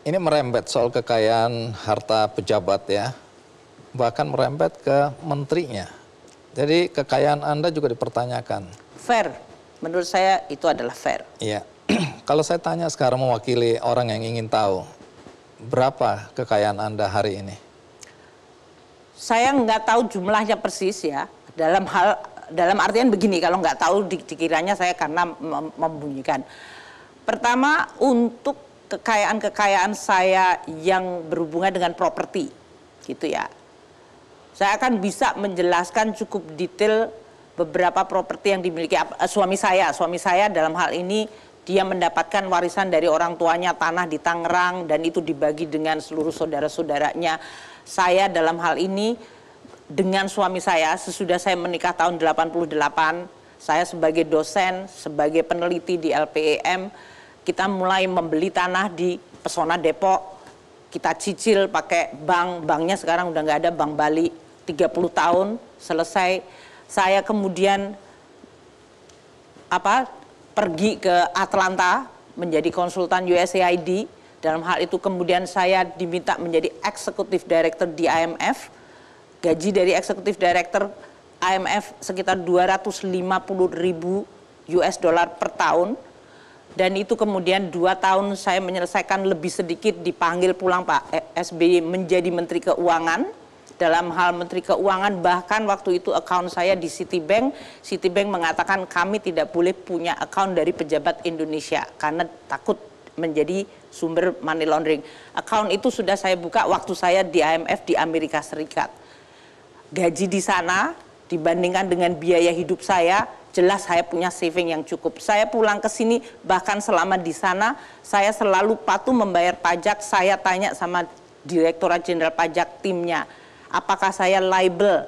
Ini merembet soal kekayaan harta pejabat ya, bahkan merembet ke menterinya. Jadi kekayaan Anda juga dipertanyakan. Fair, menurut saya itu adalah fair. Iya, kalau saya tanya sekarang mewakili orang yang ingin tahu, berapa kekayaan Anda hari ini? Saya nggak tahu jumlahnya persis ya, dalam artian begini, kalau nggak tahu dikiranya saya karena membunyikan. Pertama, untuk kekayaan saya yang berhubungan dengan properti, gitu ya. Saya akan bisa menjelaskan cukup detail beberapa properti yang dimiliki suami saya. Suami saya dalam hal ini dia mendapatkan warisan dari orang tuanya tanah di Tangerang dan itu dibagi dengan seluruh saudara-saudaranya. Saya dalam hal ini dengan suami saya sesudah saya menikah tahun 88, saya sebagai dosen, sebagai peneliti di LPEM, kita mulai membeli tanah di Pesona Depok. Kita cicil pakai banknya sekarang udah nggak ada, Bank Bali, 30 tahun selesai. Saya kemudian pergi ke Atlanta menjadi konsultan USAID. Dalam hal itu kemudian saya diminta menjadi Executive Director di IMF. Gaji dari Executive Director IMF sekitar 250.000 US dollar per tahun. Dan itu kemudian 2 tahun saya menyelesaikan, lebih sedikit dipanggil pulang Pak SBY menjadi Menteri Keuangan. Dalam hal Menteri Keuangan, bahkan waktu itu account saya di Citibank mengatakan kami tidak boleh punya account dari pejabat Indonesia karena takut menjadi sumber money laundering. Account itu sudah saya buka waktu saya di IMF di Amerika Serikat. Gaji di sana dibandingkan dengan biaya hidup saya, jelas saya punya saving yang cukup. Saya pulang ke sini, bahkan selama di sana, saya selalu patuh membayar pajak. Saya tanya sama Direktorat Jenderal Pajak timnya, apakah saya liable,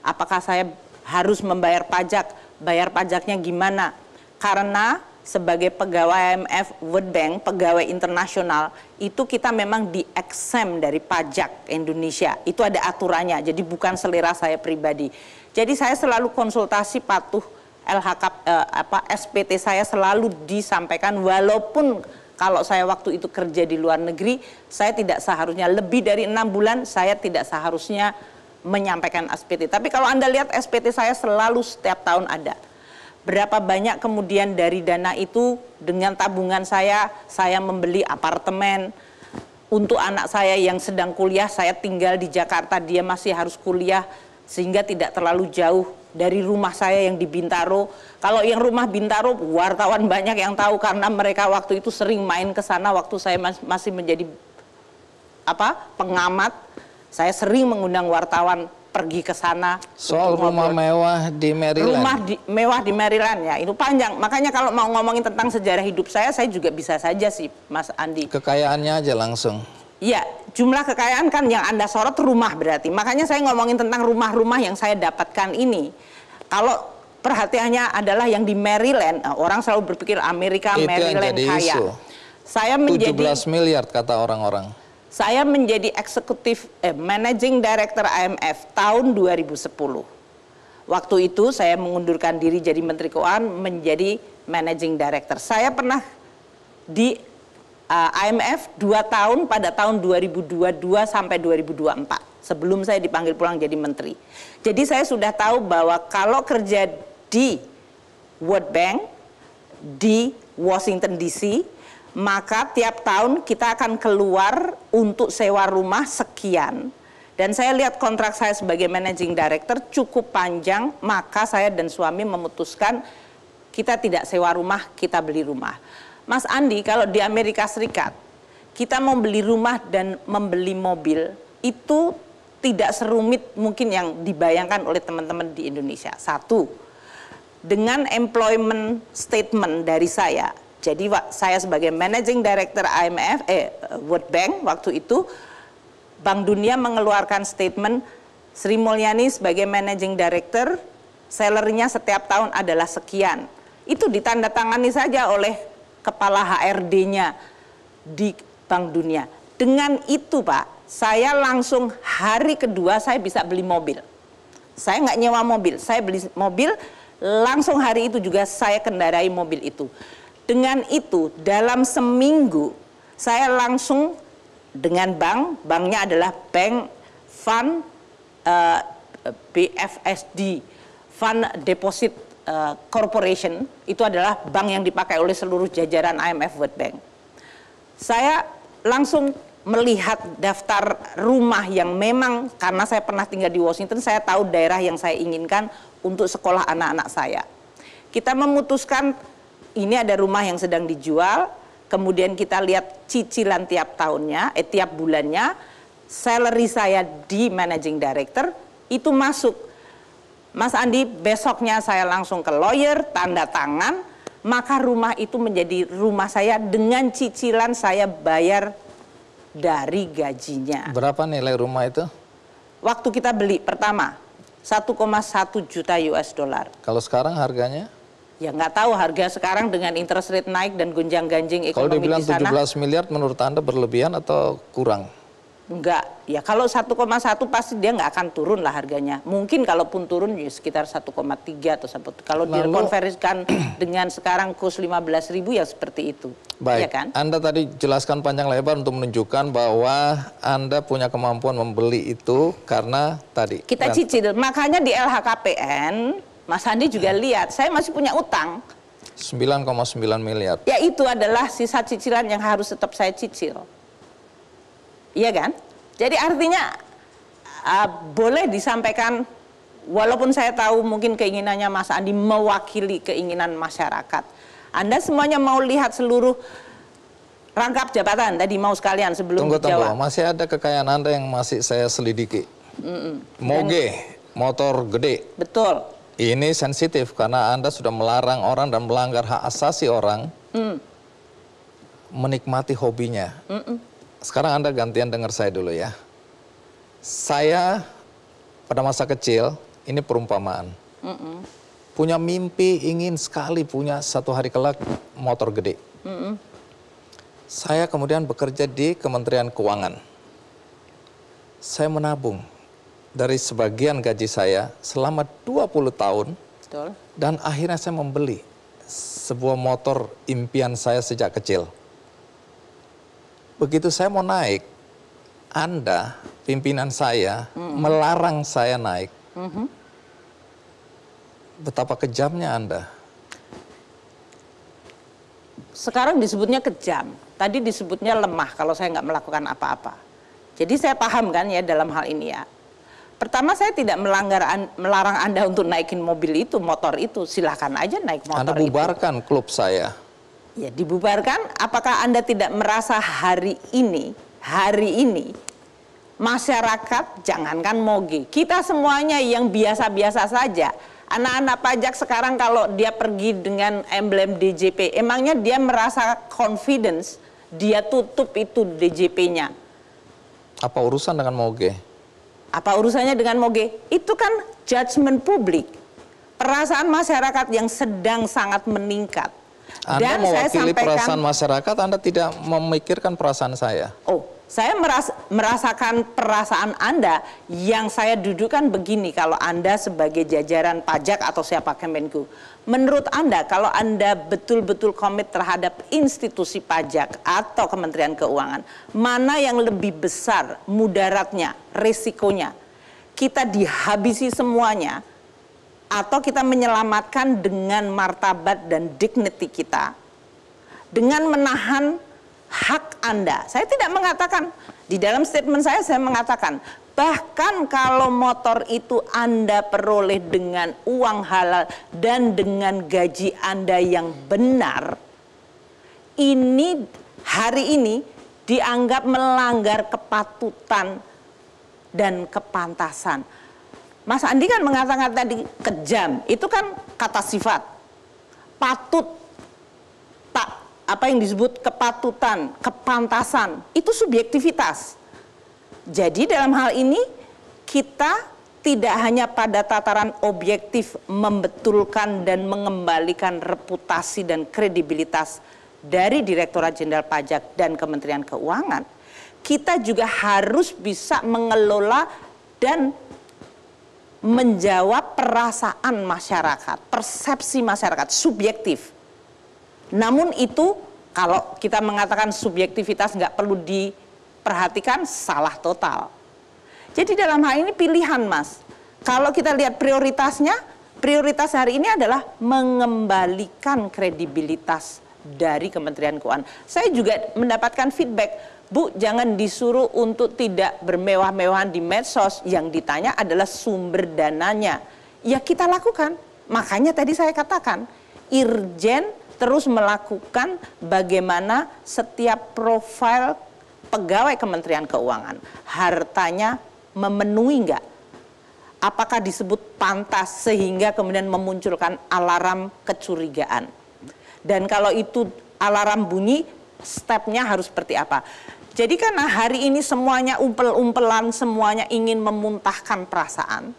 apakah saya harus membayar pajak, bayar pajaknya gimana? Karena sebagai pegawai IMF, World Bank, pegawai internasional, itu kita memang di-exempt dari pajak Indonesia. Itu ada aturannya, jadi bukan selera saya pribadi. Jadi saya selalu konsultasi patuh SPT saya selalu disampaikan, walaupun kalau saya waktu itu kerja di luar negeri, saya tidak seharusnya lebih dari 6 bulan, saya tidak seharusnya menyampaikan SPT. Tapi kalau Anda lihat SPT saya selalu setiap tahun ada. Berapa banyak kemudian dari dana itu dengan tabungan saya membeli apartemen untuk anak saya yang sedang kuliah. Saya tinggal di Jakarta, dia masih harus kuliah sehingga tidak terlalu jauh dari rumah saya yang di Bintaro. Kalau yang rumah Bintaro, wartawan banyak yang tahu karena mereka waktu itu sering main ke sana waktu saya masih menjadi pengamat. Saya sering mengundang wartawan pergi ke sana. Soal rumah mewah di Maryland. Rumah mewah di Maryland ya, itu panjang. Makanya kalau mau ngomongin tentang sejarah hidup saya juga bisa saja sih, Mas Andi. Kekayaannya aja langsung. Iya, jumlah kekayaan kan yang Anda sorot rumah berarti. Makanya saya ngomongin tentang rumah-rumah yang saya dapatkan ini. Kalau perhatiannya adalah yang di Maryland, orang selalu berpikir Amerika, itu Maryland kaya. Isu. Saya menjadi 17 miliar kata orang-orang. Saya menjadi Managing Director IMF tahun 2010. Waktu itu saya mengundurkan diri jadi Menteri Keuangan menjadi Managing Director. Saya pernah di IMF 2 tahun pada tahun 2022 sampai 2024 sebelum saya dipanggil pulang jadi menteri. Jadi saya sudah tahu bahwa kalau kerja di World Bank di Washington DC, maka tiap tahun kita akan keluar untuk sewa rumah sekian. Dan saya lihat kontrak saya sebagai Managing Director cukup panjang, maka saya dan suami memutuskan kita tidak sewa rumah, kita beli rumah. Mas Andi, kalau di Amerika Serikat, kita mau beli rumah dan membeli mobil, itu tidak serumit mungkin yang dibayangkan oleh teman-teman di Indonesia. Satu, dengan employment statement dari saya, jadi saya sebagai Managing Director IMF, World Bank waktu itu, Bank Dunia mengeluarkan statement, Sri Mulyani sebagai Managing Director, salary-nya setiap tahun adalah sekian. Itu ditandatangani saja oleh kepala HRD-nya di Bank Dunia. Dengan itu Pak, saya langsung hari kedua saya bisa beli mobil. Saya nggak nyewa mobil, saya beli mobil, langsung hari itu juga saya kendarai mobil itu. Dengan itu dalam seminggu saya langsung dengan banknya adalah Bank Fund BFSD, Fund Deposit Corporation. Itu adalah bank yang dipakai oleh seluruh jajaran IMF World Bank. Saya langsung melihat daftar rumah yang memang, karena saya pernah tinggal di Washington, saya tahu daerah yang saya inginkan untuk sekolah anak-anak saya. Kita memutuskan ini ada rumah yang sedang dijual, kemudian kita lihat cicilan tiap tahunnya, tiap bulannya, salary saya di managing director itu masuk. Mas Andi, besoknya saya langsung ke lawyer, tanda tangan, maka rumah itu menjadi rumah saya dengan cicilan saya bayar dari gajinya. Berapa nilai rumah itu? Waktu kita beli pertama 1,1 juta US dollar. Kalau sekarang harganya? Ya nggak tahu harga sekarang dengan interest rate naik dan gonjang-ganjing Kalau ekonomi dibilang di sana. 17 miliar menurut Anda berlebihan atau kurang? Enggak, ya kalau 1,1 pasti dia nggak akan turun lah harganya. Mungkin kalaupun turun ya sekitar 1,3 atau 1. Kalau dikonversikan dengan sekarang kurs 15.000 ya seperti itu. Baik, ya kan? Anda tadi jelaskan panjang lebar untuk menunjukkan bahwa Anda punya kemampuan membeli itu karena tadi. Kita cicil, makanya di LHKPN, Mas Andi juga lihat, saya masih punya utang. 9,9 miliar. Ya itu adalah sisa cicilan yang harus tetap saya cicil. Iya kan? Jadi artinya boleh disampaikan, walaupun saya tahu mungkin keinginannya Mas Andi mewakili keinginan masyarakat. Anda semuanya mau lihat seluruh rangkap jabatan, tadi mau sekalian sebelum dijawab. Tunggu, masih ada kekayaan Anda yang masih saya selidiki. Moge, motor gede. Betul. Ini sensitif karena Anda sudah melarang orang dan melanggar hak asasi orang menikmati hobinya. Sekarang Anda gantian dengar saya dulu ya. Saya pada masa kecil, ini perumpamaan. Punya mimpi ingin sekali punya satu hari kelak motor gede. Saya kemudian bekerja di Kementerian Keuangan. Saya menabung dari sebagian gaji saya selama 20 tahun. Betul. Dan akhirnya saya membeli sebuah motor impian saya sejak kecil. Begitu saya mau naik, Anda, pimpinan saya, melarang saya naik. Betapa kejamnya Anda. Sekarang disebutnya kejam, tadi disebutnya lemah kalau saya nggak melakukan apa-apa. Jadi saya paham kan ya dalam hal ini ya. Pertama saya tidak melarang Anda untuk naikin mobil itu, motor itu, silahkan aja naik motor itu. Anda bubarkan klub saya. Ya dibubarkan, apakah Anda tidak merasa hari ini masyarakat, jangankan moge, kita semuanya yang biasa-biasa saja. Anak-anak pajak sekarang kalau dia pergi dengan emblem DJP, emangnya dia merasa confidence, dia tutup itu DJP-nya. Apa urusan dengan moge? Apa urusannya dengan moge? Itu kan judgement publik. Perasaan masyarakat yang sedang sangat meningkat. Anda mewakili perasaan masyarakat, Anda tidak memikirkan perasaan saya. Oh, saya merasakan perasaan Anda yang saya dudukkan begini kalau Anda sebagai jajaran pajak atau siapa Kemenku. Menurut Anda, kalau Anda betul-betul komit terhadap institusi pajak atau Kementerian Keuangan, mana yang lebih besar mudaratnya, resikonya? Kita dihabisi semuanya, atau kita menyelamatkan dengan martabat dan dignity kita, dengan menahan hak Anda. Saya tidak mengatakan, di dalam statement saya mengatakan, bahkan kalau motor itu Anda peroleh dengan uang halal dan dengan gaji Anda yang benar, ini hari ini dianggap melanggar kepatutan dan kepantasan. Mas Andi kan mengatakan tadi kejam, itu kan kata sifat. Patut, tak, apa yang disebut kepatutan, kepantasan, itu subjektivitas. Jadi dalam hal ini kita tidak hanya pada tataran objektif membetulkan dan mengembalikan reputasi dan kredibilitas dari Direktorat Jenderal Pajak dan Kementerian Keuangan, kita juga harus bisa mengelola dan menjawab perasaan masyarakat, persepsi masyarakat, subjektif. Namun itu kalau kita mengatakan subjektivitas nggak perlu perhatikan salah total. Jadi dalam hal ini pilihan, Mas. Kalau kita lihat prioritasnya, prioritas hari ini adalah mengembalikan kredibilitas dari Kementerian Keuangan. Saya juga mendapatkan feedback, Bu, jangan disuruh untuk tidak bermewah-mewahan di medsos. Yang ditanya adalah sumber dananya. Ya kita lakukan. Makanya tadi saya katakan, Irjen terus melakukan bagaimana setiap profil pegawai Kementerian Keuangan. Hartanya memenuhi nggak? Apakah disebut pantas sehingga kemudian memunculkan alarm kecurigaan? Dan kalau itu alarm bunyi, stepnya harus seperti apa? Jadi karena hari ini semuanya umpel-umpelan, semuanya ingin memuntahkan perasaan,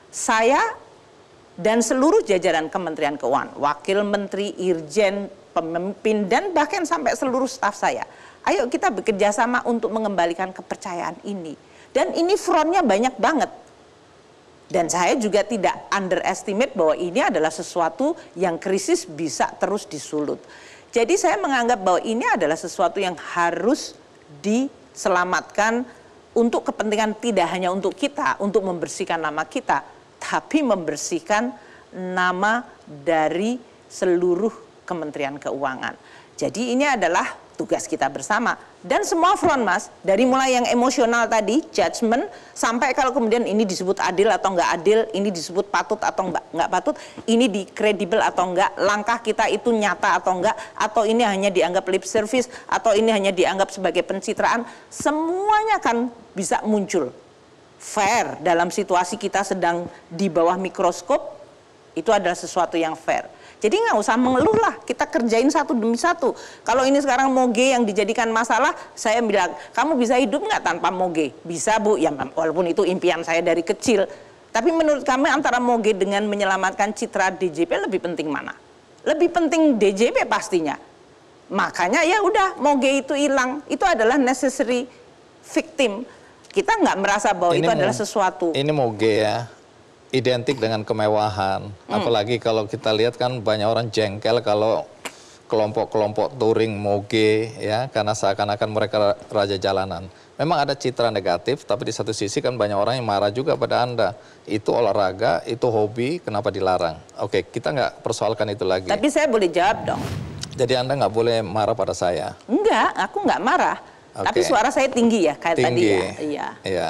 saya dan seluruh jajaran Kementerian Keuangan, Wakil Menteri, Irjen, pemimpin, dan bahkan sampai seluruh staf saya, ayo kita bekerja sama untuk mengembalikan kepercayaan ini. Dan ini frontnya banyak banget. Dan saya juga tidak underestimate bahwa ini adalah sesuatu yang krisis bisa terus disulut. Jadi saya menganggap bahwa ini adalah sesuatu yang harus diselamatkan untuk kepentingan tidak hanya untuk kita, untuk membersihkan nama kita, tapi membersihkan nama dari seluruh Kementerian Keuangan. Jadi ini adalah tugas kita bersama. Dan semua front, Mas, dari mulai yang emosional tadi, judgment, sampai kalau kemudian ini disebut adil atau nggak adil, ini disebut patut atau nggak patut, ini di kredibel atau nggak, langkah kita itu nyata atau nggak, atau ini hanya dianggap lip service, atau ini hanya dianggap sebagai pencitraan, semuanya kan bisa muncul. Fair dalam situasi kita sedang di bawah mikroskop, itu adalah sesuatu yang fair. Jadi nggak usah mengeluh lah, kita kerjain satu demi satu. Kalau ini sekarang moge yang dijadikan masalah, saya bilang, kamu bisa hidup nggak tanpa moge? Bisa, Bu, ya walaupun itu impian saya dari kecil. Tapi menurut kami antara moge dengan menyelamatkan citra DJP lebih penting mana? Lebih penting DJP pastinya. Makanya ya udah, moge itu hilang, itu adalah necessary victim. Kita nggak merasa bahwa ini itu adalah sesuatu. Ini moge ya, identik dengan kemewahan. Apalagi kalau kita lihat kan banyak orang jengkel kalau kelompok-kelompok touring moge ya, karena seakan-akan mereka raja jalanan. Memang ada citra negatif, tapi di satu sisi kan banyak orang yang marah juga pada Anda. Itu olahraga, itu hobi, kenapa dilarang? Oke, kita nggak persoalkan itu lagi. Tapi saya boleh jawab dong. Jadi Anda nggak boleh marah pada saya? Enggak, aku nggak marah. Oke. Tapi suara saya tinggi ya, kayak Tinggi. tadi ya. Iya. Iya.